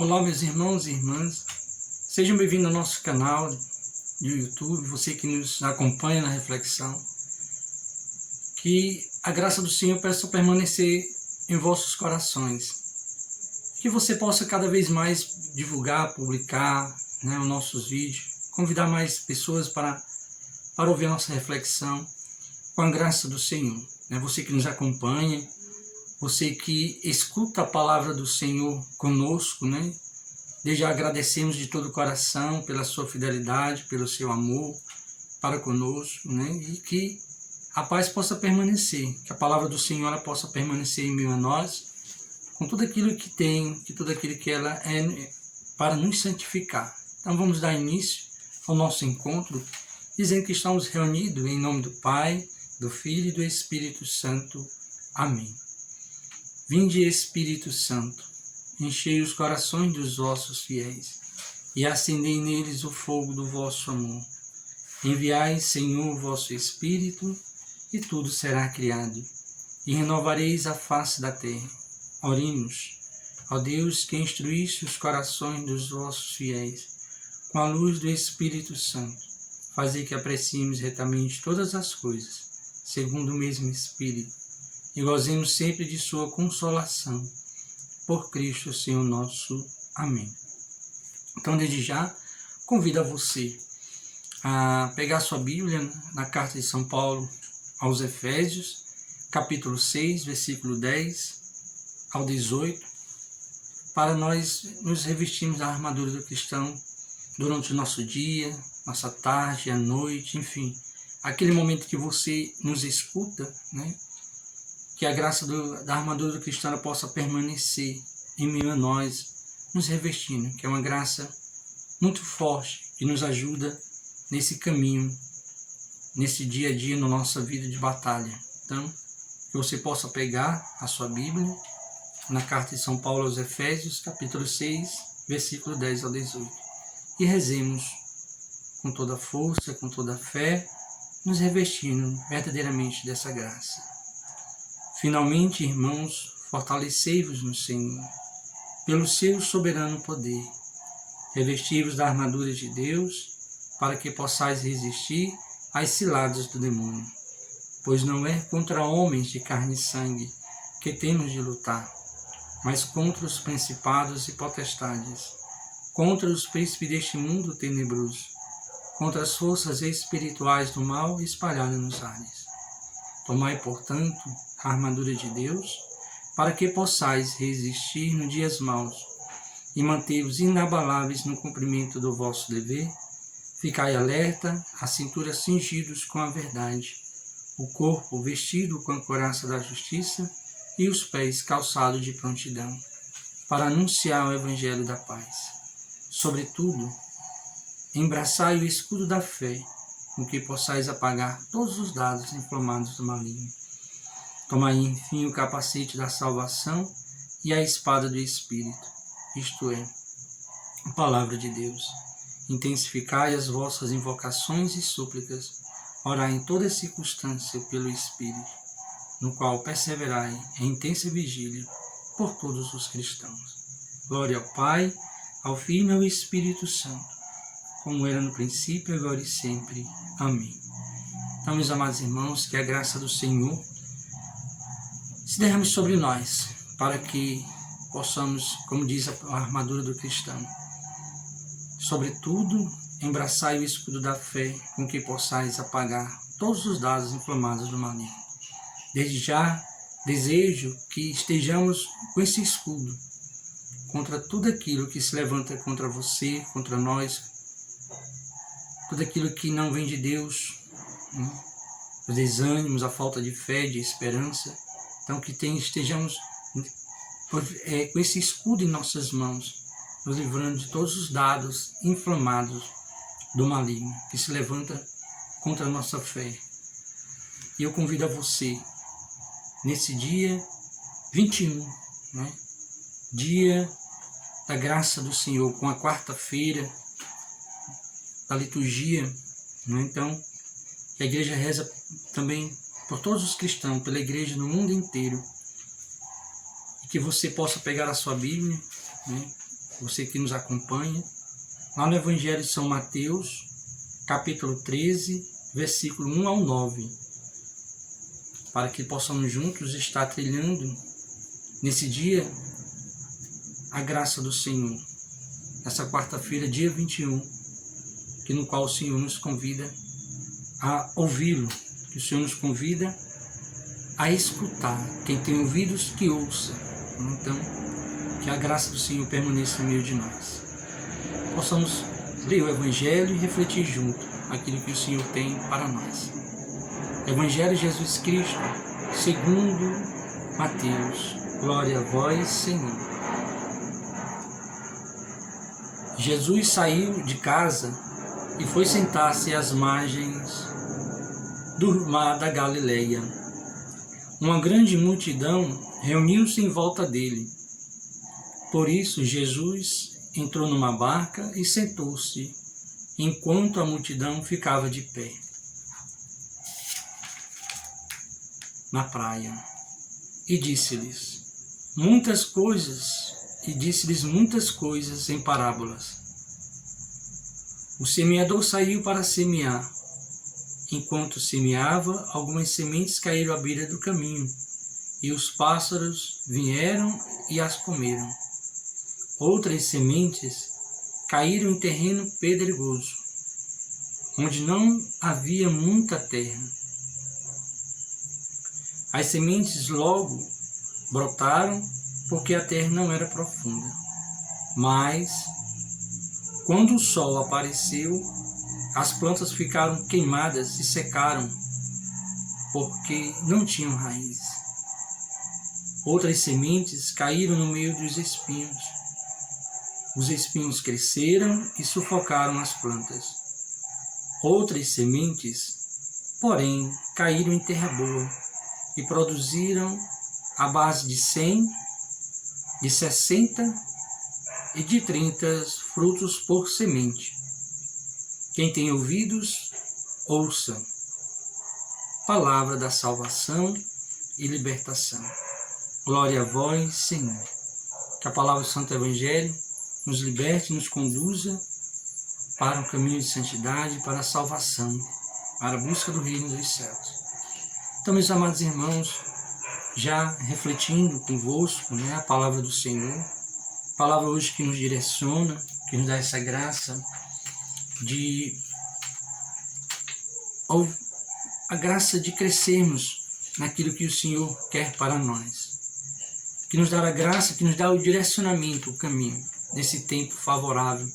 Olá, meus irmãos e irmãs, sejam bem-vindos ao nosso canal do YouTube, você que nos acompanha na reflexão. Que a graça do Senhor possa permanecer em vossos corações, que você possa cada vez mais divulgar, publicar os nossos vídeos, convidar mais pessoas para ouvir a nossa reflexão com a graça do Senhor. Você que nos acompanha, você que escuta a palavra do Senhor conosco, Desde já agradecemos de todo o coração pela sua fidelidade, pelo seu amor para conosco, E que a paz possa permanecer, que a palavra do Senhor ela possa permanecer em meio a nós, com tudo aquilo que tem, que tudo aquilo que ela é para nos santificar. Então vamos dar início ao nosso encontro, dizendo que estamos reunidos em nome do Pai, do Filho e do Espírito Santo. Amém. Vinde, Espírito Santo, enchei os corações dos vossos fiéis e acendei neles o fogo do vosso amor. Enviai, Senhor, o vosso Espírito, e tudo será criado, e renovareis a face da terra. Oremos, ó Deus, que instruísse os corações dos vossos fiéis com a luz do Espírito Santo. Fazei que apreciemos retamente todas as coisas, segundo o mesmo Espírito, e gozemos sempre de sua consolação. Por Cristo, Senhor nosso. Amém. Então, desde já, convido a você a pegar sua Bíblia na carta de São Paulo aos Efésios, capítulo 6, versículo 10 ao 18, para nós nos revestirmos da armadura do cristão durante o nosso dia, nossa tarde, a noite, enfim, aquele momento que você nos escuta, que a graça da armadura do cristão possa permanecer em meio a nós, nos revestindo, que é uma graça muito forte, que nos ajuda nesse caminho, nesse dia a dia, na nossa vida de batalha. Então, que você possa pegar a sua Bíblia, na carta de São Paulo aos Efésios, capítulo 6, versículo 10 ao 18, e rezemos com toda a força, com toda a fé, nos revestindo verdadeiramente dessa graça. Finalmente, irmãos, fortalecei-vos no Senhor, pelo seu soberano poder. Revesti-vos da armadura de Deus, para que possais resistir às ciladas do demônio. Pois não é contra homens de carne e sangue que temos de lutar, mas contra os principados e potestades, contra os príncipes deste mundo tenebroso, contra as forças espirituais do mal espalhadas nos ares. Tomai, portanto, a armadura de Deus, para que possais resistir nos dias maus e manter-vos inabaláveis no cumprimento do vosso dever. Ficai alerta, a cintura cingidos com a verdade, o corpo vestido com a couraça da justiça e os pés calçados de prontidão, para anunciar o evangelho da paz. Sobretudo, embraçai o escudo da fé, com que possais apagar todos os dardos inflamados do maligno. Tomai, enfim, o capacete da salvação e a espada do Espírito, isto é, a palavra de Deus. Intensificai as vossas invocações e súplicas, orai em toda circunstância pelo Espírito, no qual perseverai em intensa vigília por todos os cristãos. Glória ao Pai, ao Filho e ao Espírito Santo, como era no princípio, agora e sempre. Amém. Então, meus amados irmãos, que a graça do Senhor se derrame sobre nós, para que possamos, como diz a armadura do cristão, sobretudo, embraçai o escudo da fé, com que possais apagar todos os dardos inflamados do maligno. Desde já, desejo que estejamos com esse escudo contra tudo aquilo que se levanta contra você, contra nós, tudo aquilo que não vem de Deus, os desânimos, a falta de fé, de esperança. Então, que estejamos com esse escudo em nossas mãos, nos livrando de todos os dardos inflamados do maligno, que se levanta contra a nossa fé. E eu convido a você, nesse dia 21, dia da graça do Senhor, com a quarta-feira da liturgia, Então, que a igreja reza também por todos os cristãos, pela igreja no mundo inteiro, e que você possa pegar a sua Bíblia, você que nos acompanha, lá no Evangelho de São Mateus, capítulo 13, versículo 1 ao 9, para que possamos juntos estar trilhando nesse dia a graça do Senhor, nessa quarta-feira, dia 21, que no qual o Senhor nos convida a ouvi-lo, que o Senhor nos convida a escutar. Quem tem ouvidos, que ouça. Então, que a graça do Senhor permaneça no meio de nós. Possamos ler o Evangelho e refletir junto aquilo que o Senhor tem para nós. Evangelho de Jesus Cristo, segundo Mateus. Glória a vós, Senhor. Jesus saiu de casa e foi sentar-se às margens do mar da Galileia. Uma grande multidão reuniu-se em volta dele. Por isso, Jesus entrou numa barca e sentou-se, enquanto a multidão ficava de pé na praia. E disse-lhes muitas coisas em parábolas. O semeador saiu para semear. Enquanto semeava, algumas sementes caíram à beira do caminho, e os pássaros vieram e as comeram. Outras sementes caíram em terreno pedregoso, onde não havia muita terra. As sementes logo brotaram, porque a terra não era profunda. Mas, quando o sol apareceu, as plantas ficaram queimadas e secaram, porque não tinham raiz. Outras sementes caíram no meio dos espinhos. Os espinhos cresceram e sufocaram as plantas. Outras sementes, porém, caíram em terra boa e produziram à base de 100, de 60 e de 30 frutos por semente. Quem tem ouvidos, ouça. Palavra da salvação e libertação. Glória a vós, Senhor. Que a palavra do Santo Evangelho nos liberte, nos conduza para o caminho de santidade, para a salvação, para a busca do reino dos céus. Então, meus amados irmãos, já refletindo convosco, a palavra do Senhor, a palavra hoje que nos direciona, que nos dá essa graça a graça de crescermos naquilo que o Senhor quer para nós, que nos dá a graça, que nos dá o direcionamento, o caminho desse tempo favorável,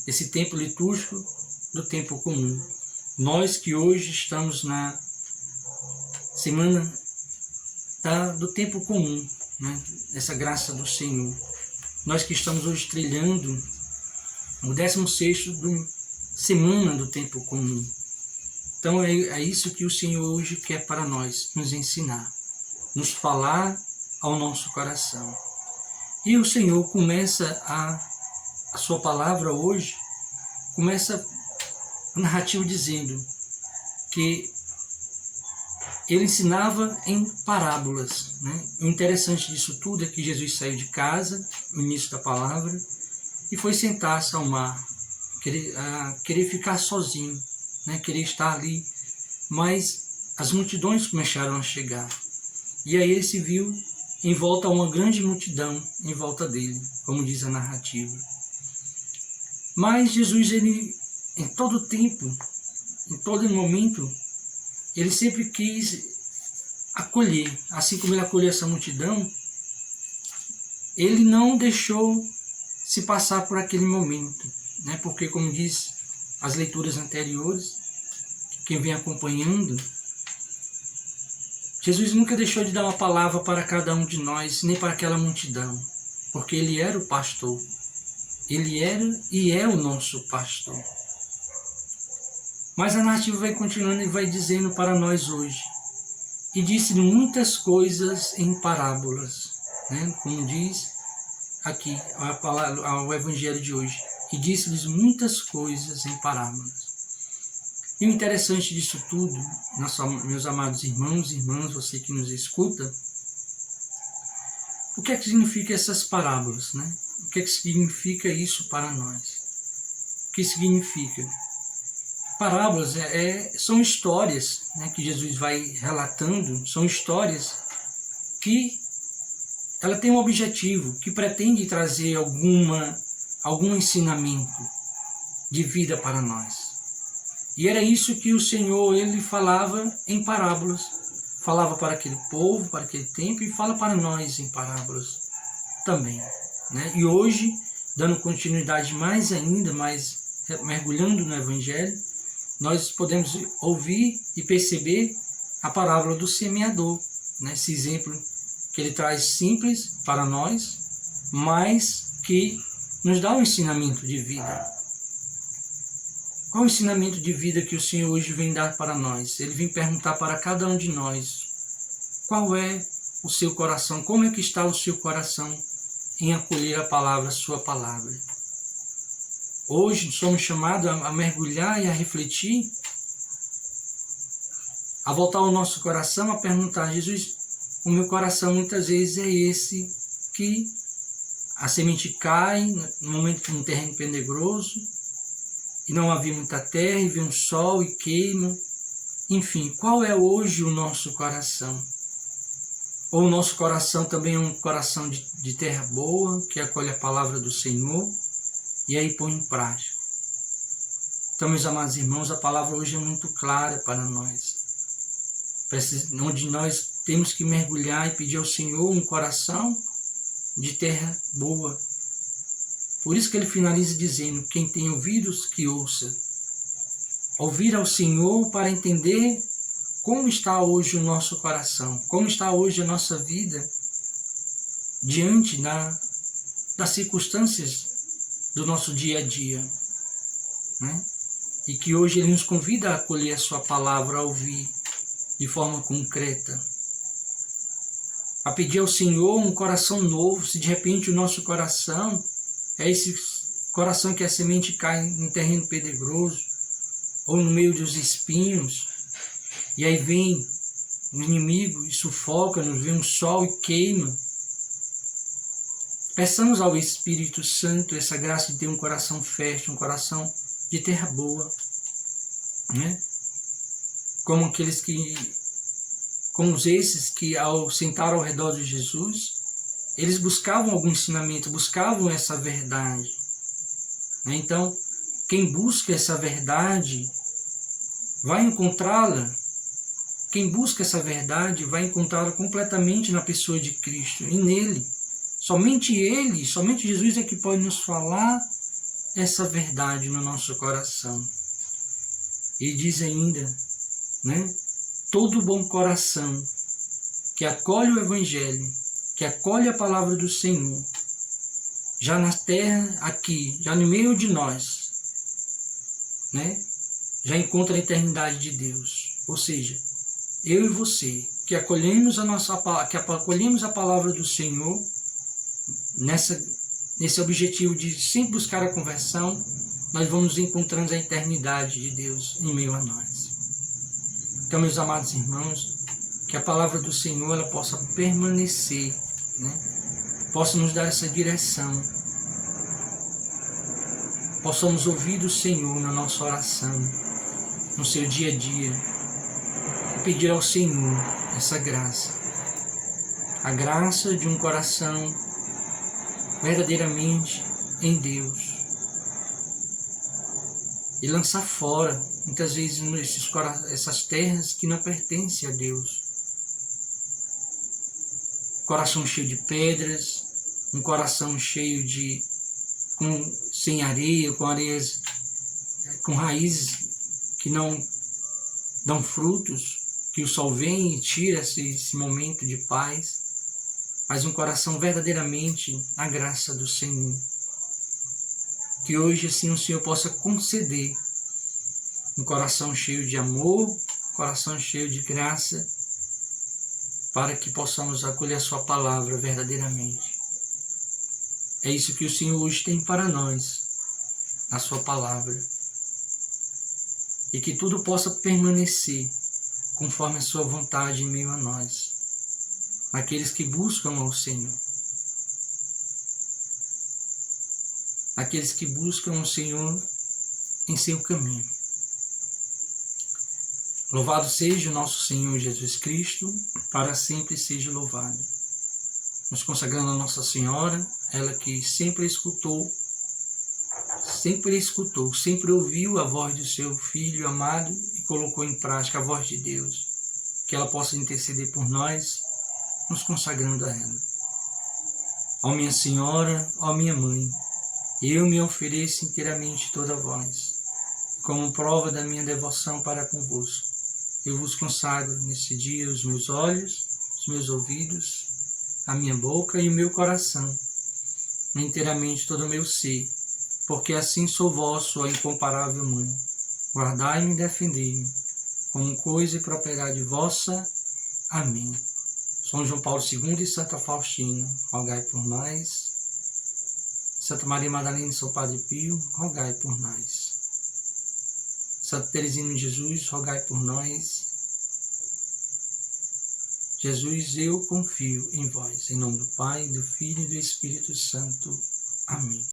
desse tempo litúrgico, do tempo comum. Nós que hoje estamos na semana do tempo comum, essa graça do Senhor. Nós que estamos hoje trilhando o 16º semana do tempo comum. Então é isso que o Senhor hoje quer para nós, nos ensinar, nos falar ao nosso coração. E o Senhor começa a sua palavra hoje, começa a narrativa dizendo que ele ensinava em parábolas. O interessante disso tudo é que Jesus saiu de casa, no início da palavra, e foi sentar-se ao mar, querer ficar sozinho, querer estar ali, mas as multidões começaram a chegar. E aí ele se viu em volta a uma grande multidão, em volta dele, como diz a narrativa. Mas Jesus, ele, em todo tempo, em todo momento, ele sempre quis acolher, assim como ele acolheu essa multidão, ele não deixou se passar por aquele momento, porque, como diz as leituras anteriores, quem vem acompanhando, Jesus nunca deixou de dar uma palavra para cada um de nós, nem para aquela multidão, porque ele era o pastor, ele era e é o nosso pastor. Mas a narrativa vai continuando e vai dizendo para nós hoje, e disse-lhe muitas coisas em parábolas, como diz aqui o Evangelho de hoje, e disse-lhes muitas coisas em parábolas. E o interessante disso tudo, meus amados irmãos e irmãs, você que nos escuta, o que é que significa essas parábolas, né? O que é que significa isso para nós? O que significa? Parábolas são histórias, né, que Jesus vai relatando, são histórias que ela tem um objetivo, que pretende trazer algum ensinamento de vida para nós. E era isso que o Senhor, ele falava em parábolas. Falava para aquele povo, para aquele tempo, e fala para nós em parábolas também, né? E hoje, dando continuidade mais ainda, mais mergulhando no Evangelho, nós podemos ouvir e perceber a parábola do semeador, né? Esse exemplo que ele traz simples para nós, mas que nos dá um ensinamento de vida. Qual o ensinamento de vida que o Senhor hoje vem dar para nós? Ele vem perguntar para cada um de nós, qual é o seu coração, como é que está o seu coração em acolher a palavra, a sua palavra. Hoje somos chamados a mergulhar e a refletir, a voltar ao nosso coração, a perguntar, Jesus, o meu coração muitas vezes é esse que a semente cai no momento que um terreno tenebroso, e não havia muita terra, e vem um sol e queima. Enfim, qual é hoje o nosso coração? Ou o nosso coração também é um coração de terra boa, que acolhe a palavra do Senhor e aí põe em prática. Então, meus amados irmãos, a palavra hoje é muito clara para nós, onde nós temos que mergulhar e pedir ao Senhor um coração de terra boa. Por isso que ele finaliza dizendo, quem tem ouvidos, que ouça. Ouvir ao Senhor para entender como está hoje o nosso coração, como está hoje a nossa vida diante das circunstâncias do nosso dia a dia, né? E que hoje ele nos convida a acolher a sua palavra, a ouvir de forma concreta, a pedir ao Senhor um coração novo. Se de repente o nosso coração é esse coração que a semente cai em terreno pedregoso ou no meio dos espinhos, e aí vem o inimigo e sufoca-nos, vem um sol e queima. Peçamos ao Espírito Santo essa graça de ter um coração fértil, um coração de terra boa, né? Como esses que ao sentar ao redor de Jesus, eles buscavam algum ensinamento, buscavam essa verdade, né? Então, quem busca essa verdade vai encontrá-la. Quem busca essa verdade vai encontrá-la completamente na pessoa de Cristo, e nele. Somente Ele, somente Jesus é que pode nos falar essa verdade no nosso coração. E diz ainda, né? Todo bom coração que acolhe o Evangelho, que acolhe a palavra do Senhor, já na terra aqui, já no meio de nós, né? Já encontra a eternidade de Deus. Ou seja, eu e você, que acolhemos a palavra do Senhor, nesse objetivo de sempre buscar a conversão, nós vamos encontrando a eternidade de Deus em meio a nós. Então, meus amados irmãos, que a palavra do Senhor ela possa permanecer, né? Possa nos dar essa direção, possamos ouvir do Senhor na nossa oração, no seu dia a dia, e pedir ao Senhor essa graça, a graça de um coração verdadeiramente em Deus, e lançar fora, muitas vezes, essas terras que não pertencem a Deus. Coração cheio de pedras, um coração cheio sem areia, com raízes que não dão frutos, que o sol vem e tira esse momento de paz, mas um coração verdadeiramente na graça do Senhor. Que hoje assim o Senhor possa conceder um coração cheio de amor, um coração cheio de graça, para que possamos acolher a sua palavra verdadeiramente. É isso que o Senhor hoje tem para nós, a sua palavra. E que tudo possa permanecer conforme a sua vontade em meio a nós, aqueles que buscam ao Senhor. aqueles que buscam o Senhor em seu caminho. Louvado seja o nosso Senhor Jesus Cristo, para sempre seja louvado. Nos consagrando a Nossa Senhora, ela que sempre escutou, sempre ouviu a voz do seu Filho amado e colocou em prática a voz de Deus, que ela possa interceder por nós, nos consagrando a ela. Ó minha Senhora, ó minha Mãe, eu me ofereço inteiramente toda a vós, como prova da minha devoção para convosco. Eu vos consagro nesse dia os meus olhos, os meus ouvidos, a minha boca e o meu coração, inteiramente todo o meu ser, porque assim sou vosso, ó incomparável Mãe. Guardai-me e defendei-me, como coisa e propriedade vossa. Amém. São João Paulo II e Santa Faustina, rogai por nós. Santa Maria Madalena e São Padre Pio, rogai por nós. Santa Teresinha de Jesus, rogai por nós. Jesus, eu confio em vós. Em nome do Pai, do Filho e do Espírito Santo. Amém.